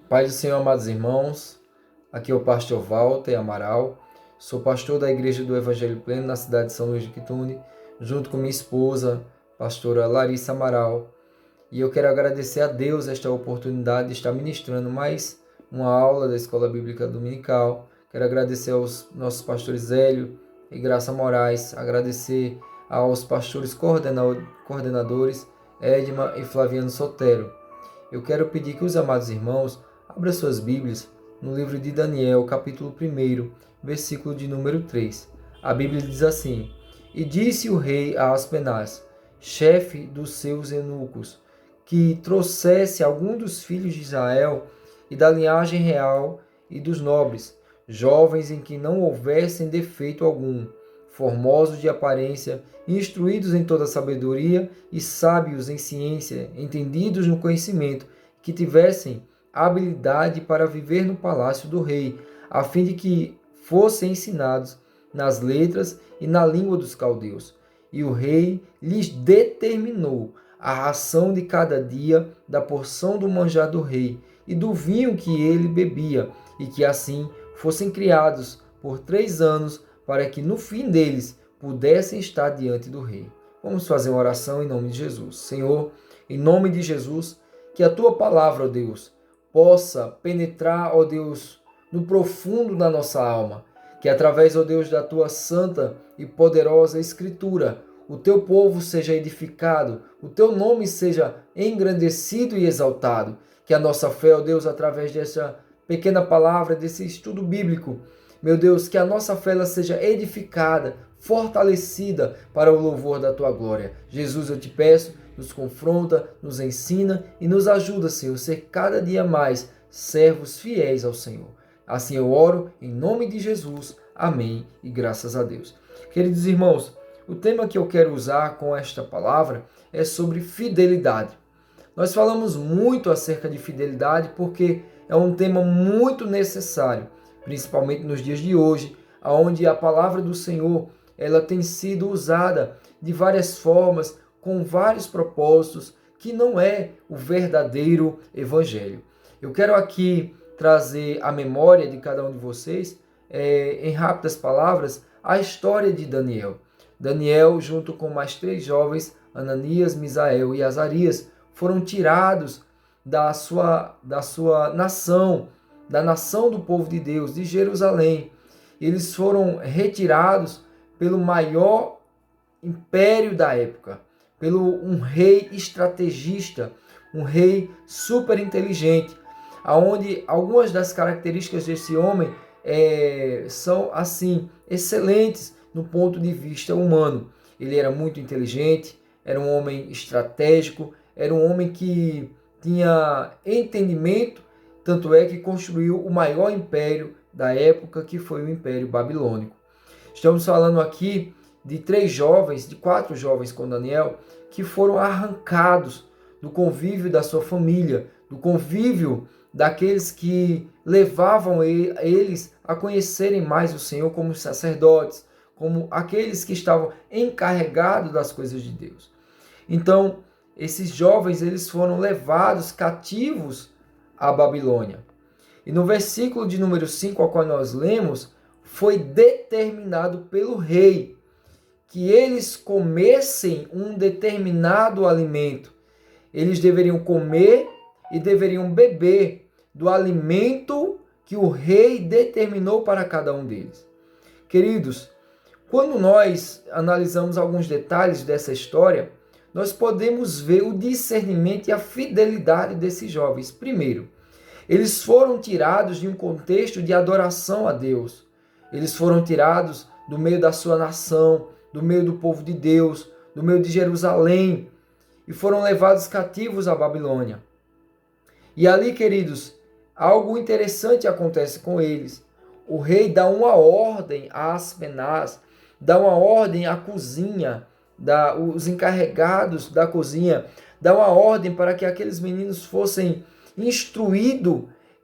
Pai do Senhor, amados irmãos, aqui é o pastor Walter Amaral, sou pastor da Igreja do Evangelho Pleno na cidade de São Luís de Quitune, junto com minha esposa, pastora Larissa Amaral, e eu quero agradecer a Deus esta oportunidade de estar ministrando mais uma aula da Escola Bíblica Dominical. Quero agradecer aos nossos pastores Hélio e Graça Moraes, agradecer aos pastores coordenadores Edma e Flaviano Sotero. Eu quero pedir que os amados irmãos abram suas Bíblias no livro de Daniel, capítulo 1, versículo de número 3. A Bíblia diz assim: E disse o rei a Aspenaz, chefe dos seus eunucos, que trouxesse algum dos filhos de Israel e da linhagem real e dos nobres, jovens em que não houvessem defeito algum, formosos de aparência, instruídos em toda sabedoria e sábios em ciência, entendidos no conhecimento, que tivessem habilidade para viver no palácio do rei, a fim de que fossem ensinados nas letras e na língua dos caldeus. E o rei lhes determinou a ração de cada dia da porção do manjar do rei e do vinho que ele bebia, e que assim fossem criados por 3 anos, para que no fim deles pudessem estar diante do rei. Vamos fazer uma oração em nome de Jesus. Senhor, em nome de Jesus, que a tua palavra, ó Deus, possa penetrar, ó Deus, no profundo da nossa alma, que através, ó Deus, da tua santa e poderosa escritura, o teu povo seja edificado, o teu nome seja engrandecido e exaltado, que a nossa fé, ó Deus, através dessa pequena palavra, desse estudo bíblico, meu Deus, que a nossa fé ela seja edificada, fortalecida para o louvor da tua glória. Jesus, eu te peço, nos confronta, nos ensina e nos ajuda, Senhor, a ser cada dia mais servos fiéis ao Senhor. Assim eu oro em nome de Jesus. Amém e graças a Deus. Queridos irmãos, o tema que eu quero usar com esta palavra é sobre fidelidade. Nós falamos muito acerca de fidelidade porque é um tema muito necessário, principalmente nos dias de hoje, onde a palavra do Senhor ela tem sido usada de várias formas, com vários propósitos, que não é o verdadeiro evangelho. Eu quero aqui trazer à memória de cada um de vocês, em rápidas palavras, a história de Daniel. Daniel, junto com mais 3 jovens, Ananias, Misael e Azarias, foram tirados da sua nação, da nação do povo de Deus, de Jerusalém. Eles foram retirados pelo maior império da época, pelo um rei estrategista, um rei super inteligente, aonde algumas das características desse homem são assim excelentes no ponto de vista humano. Ele era muito inteligente, era um homem estratégico, era um homem que tinha entendimento, tanto é que construiu o maior império da época, que foi o Império Babilônico. Estamos falando aqui de 4 jovens com Daniel, que foram arrancados do convívio da sua família, do convívio daqueles que levavam eles a conhecerem mais o Senhor como sacerdotes, como aqueles que estavam encarregados das coisas de Deus. Então, esses jovens eles foram levados cativos à Babilônia. E no versículo de número 5, ao qual nós lemos, foi determinado pelo rei que eles comessem um determinado alimento. Eles deveriam comer e deveriam beber do alimento que o rei determinou para cada um deles. Queridos, quando nós analisamos alguns detalhes dessa história, nós podemos ver o discernimento e a fidelidade desses jovens. Primeiro, eles foram tirados de um contexto de adoração a Deus. Eles foram tirados do meio da sua nação, do meio do povo de Deus, do meio de Jerusalém, e foram levados cativos à Babilônia. E ali, queridos, algo interessante acontece com eles. O rei dá uma ordem a Aspenaz, dá uma ordem à cozinha, os encarregados da cozinha, dá uma ordem para que aqueles meninos fossem instruídos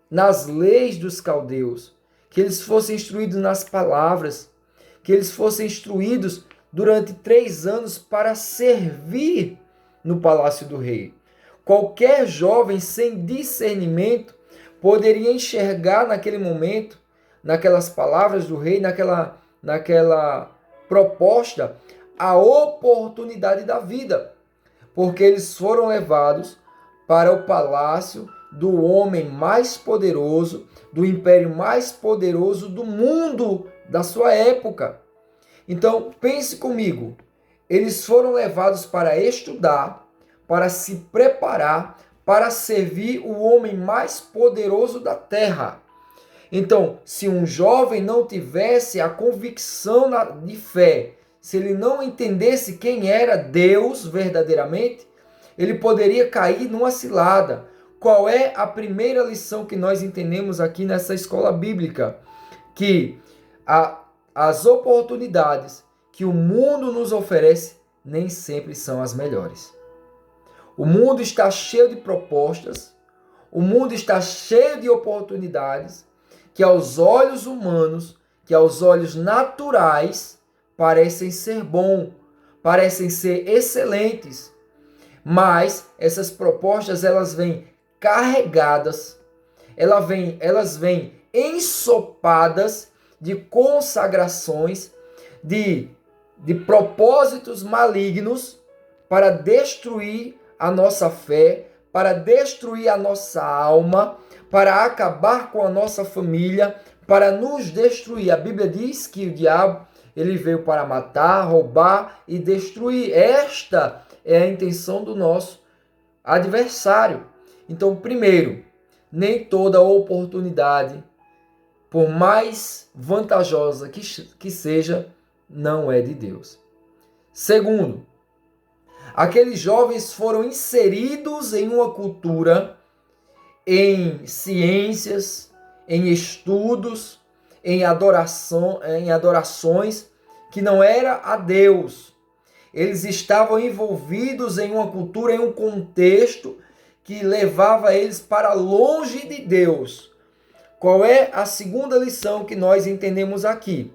nas leis dos caldeus, que eles fossem instruídos nas palavras, que eles fossem instruídos durante 3 anos para servir no palácio do rei. Qualquer jovem sem discernimento poderia enxergar naquele momento, naquelas palavras do rei, naquela proposta, a oportunidade da vida, porque eles foram levados para o palácio do homem mais poderoso, do império mais poderoso do mundo da sua época. Então, pense comigo, eles foram levados para estudar, para se preparar, para servir o homem mais poderoso da terra. Então, se um jovem não tivesse a convicção de fé, se ele não entendesse quem era Deus verdadeiramente, ele poderia cair numa cilada. Qual é a primeira lição que nós entendemos aqui nessa escola bíblica? Que as oportunidades que o mundo nos oferece nem sempre são as melhores. O mundo está cheio de propostas, o mundo está cheio de oportunidades que aos olhos humanos, que aos olhos naturais, parecem ser bom, parecem ser excelentes. Mas essas propostas, elas vêm carregadas, elas vêm ensopadas de consagrações, de propósitos malignos para destruir a nossa fé, para destruir a nossa alma, para acabar com a nossa família, para nos destruir. A Bíblia diz que o diabo, ele veio para matar, roubar e destruir. Esta é a intenção do nosso adversário. Então, primeiro, nem toda oportunidade, por mais vantajosa que seja, não é de Deus. Segundo, aqueles jovens foram inseridos em uma cultura, em ciências, em estudos, em adorações que não era a Deus. Eles estavam envolvidos em uma cultura, em um contexto que levava eles para longe de Deus. Qual é a segunda lição que nós entendemos aqui?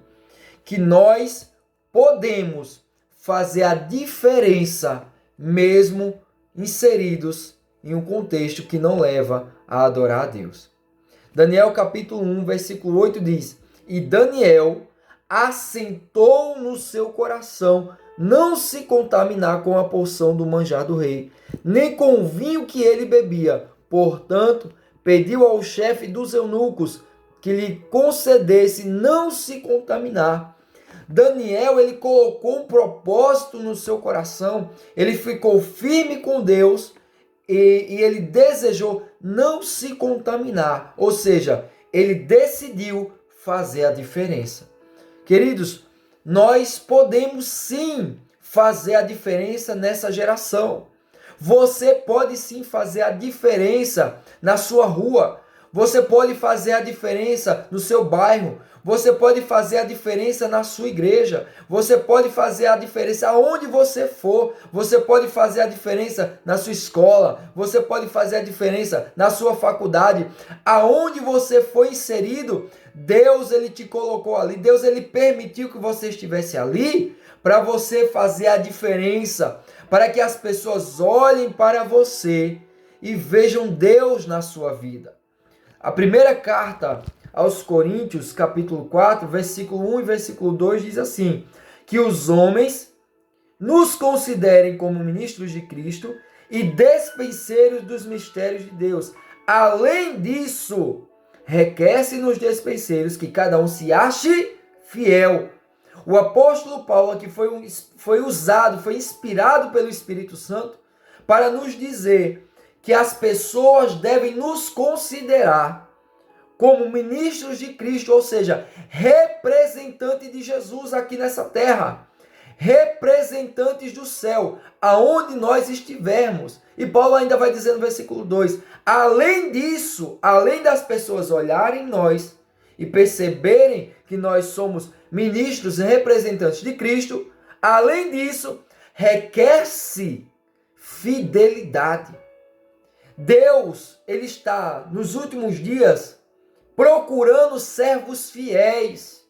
Que nós podemos fazer a diferença mesmo inseridos em um contexto que não leva a adorar a Deus. Daniel capítulo 1, versículo 8 diz: E Daniel assentou no seu coração não se contaminar com a porção do manjar do rei, nem com o vinho que ele bebia. Portanto, pediu ao chefe dos eunucos que lhe concedesse não se contaminar. Daniel, ele colocou um propósito no seu coração, ele ficou firme com Deus e ele desejou não se contaminar, ou seja, ele decidiu fazer a diferença. Queridos, nós podemos sim fazer a diferença nessa geração. Você pode sim fazer a diferença na sua rua. Você pode fazer a diferença no seu bairro. Você pode fazer a diferença na sua igreja. Você pode fazer a diferença aonde você for. Você pode fazer a diferença na sua escola. Você pode fazer a diferença na sua faculdade. Aonde você foi inserido, Deus, ele te colocou ali. Deus, ele permitiu que você estivesse ali para você fazer a diferença, para que as pessoas olhem para você e vejam Deus na sua vida. A primeira carta aos Coríntios, capítulo 4, versículo 1 e versículo 2 diz assim: que os homens nos considerem como ministros de Cristo e despenseiros dos mistérios de Deus. Além disso, requer-se nos despenseiros que cada um se ache fiel. O apóstolo Paulo aqui foi usado, foi inspirado pelo Espírito Santo para nos dizer que as pessoas devem nos considerar como ministros de Cristo, ou seja, representantes de Jesus aqui nessa terra, representantes do céu, aonde nós estivermos. E Paulo ainda vai dizer no versículo 2, além disso, além das pessoas olharem nós e perceberem que nós somos ministros e representantes de Cristo, além disso, requer-se fidelidade. Deus, ele está nos últimos dias procurando servos fiéis.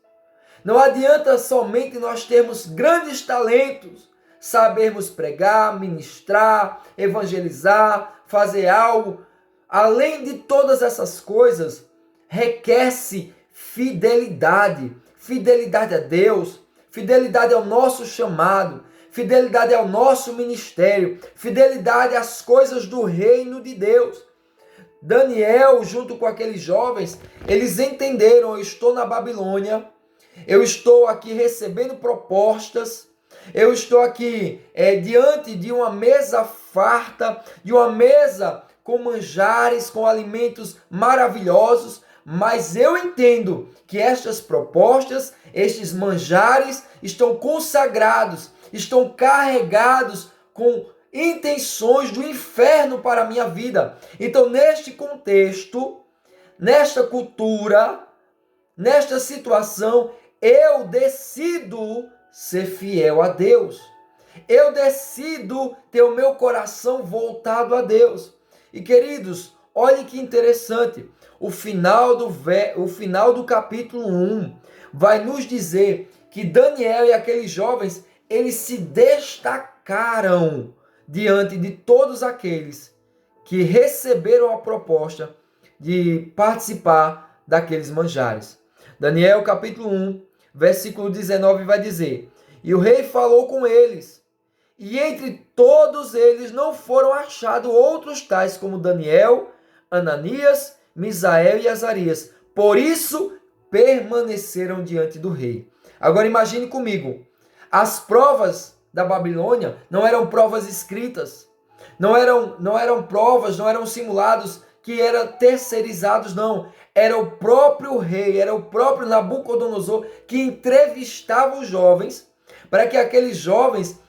Não adianta somente nós termos grandes talentos, sabermos pregar, ministrar, evangelizar, fazer algo além de todas essas coisas, requer-se fidelidade. Fidelidade a Deus, fidelidade ao nosso chamado, fidelidade ao nosso ministério, fidelidade às coisas do reino de Deus. Daniel, junto com aqueles jovens, eles entenderam: eu estou na Babilônia, eu estou aqui recebendo propostas, eu estou aqui diante de uma mesa farta, de uma mesa com manjares, com alimentos maravilhosos, mas eu entendo que estas propostas, estes manjares estão consagrados, estão carregados com intenções do inferno para a minha vida. Então, neste contexto, nesta cultura, nesta situação, eu decido ser fiel a Deus. Eu decido ter o meu coração voltado a Deus. E queridos, olhe que interessante. O final do capítulo 1 vai nos dizer que Daniel e aqueles jovens, eles se destacaram diante de todos aqueles que receberam a proposta de participar daqueles manjares. Daniel capítulo 1, versículo 19 vai dizer: e o rei falou com eles, e entre todos eles não foram achados outros tais como Daniel, Ananias, Misael e Azarias. Por isso permaneceram diante do rei. Agora imagine comigo, as provas da Babilônia não eram provas escritas, não eram provas, não eram simulados que eram terceirizados, não. Era o próprio rei, era o próprio Nabucodonosor que entrevistava os jovens para que aqueles jovens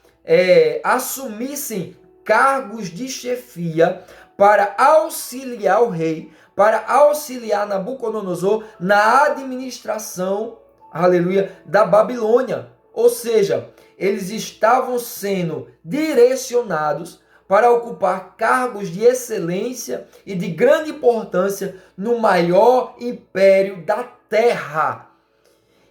assumissem cargos de chefia para auxiliar o rei, para auxiliar Nabucodonosor na administração, aleluia, da Babilônia. Ou seja, eles estavam sendo direcionados para ocupar cargos de excelência e de grande importância no maior império da terra.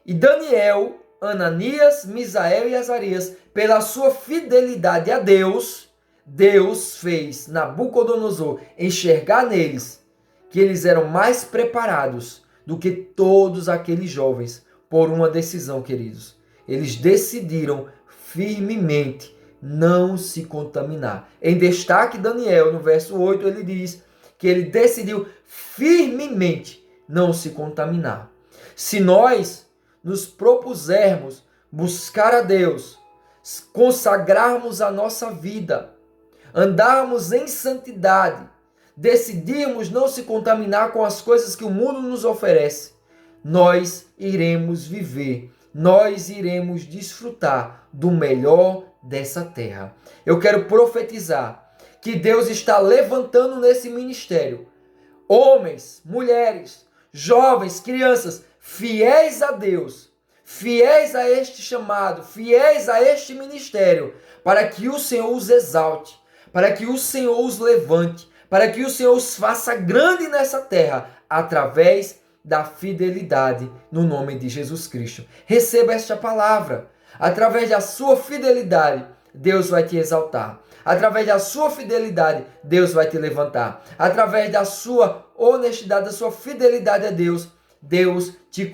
E Daniel, Ananias, Misael e Azarias, pela sua fidelidade a Deus, Deus fez Nabucodonosor enxergar neles que eles eram mais preparados do que todos aqueles jovens por uma decisão, queridos. Eles decidiram firmemente não se contaminar. Em destaque, Daniel, no verso 8, ele diz que ele decidiu firmemente não se contaminar. Se nós nos propusermos buscar a Deus, consagrarmos a nossa vida, andarmos em santidade, decidirmos não se contaminar com as coisas que o mundo nos oferece, nós iremos viver, nós iremos desfrutar do melhor dessa terra. Eu quero profetizar que Deus está levantando nesse ministério homens, mulheres, jovens, crianças, fiéis a Deus, fiéis a este chamado, fiéis a este ministério, para que o Senhor os exalte, para que o Senhor os levante, para que o Senhor os faça grande nessa terra, através da fidelidade no nome de Jesus Cristo. Receba esta palavra. Através da sua fidelidade, Deus vai te exaltar. Através da sua fidelidade, Deus vai te levantar. Através da sua honestidade, da sua fidelidade a Deus, Deus te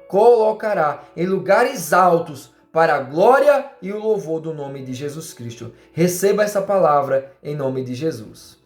colocará em lugares altos para a glória e o louvor do nome de Jesus Cristo. Receba essa palavra em nome de Jesus.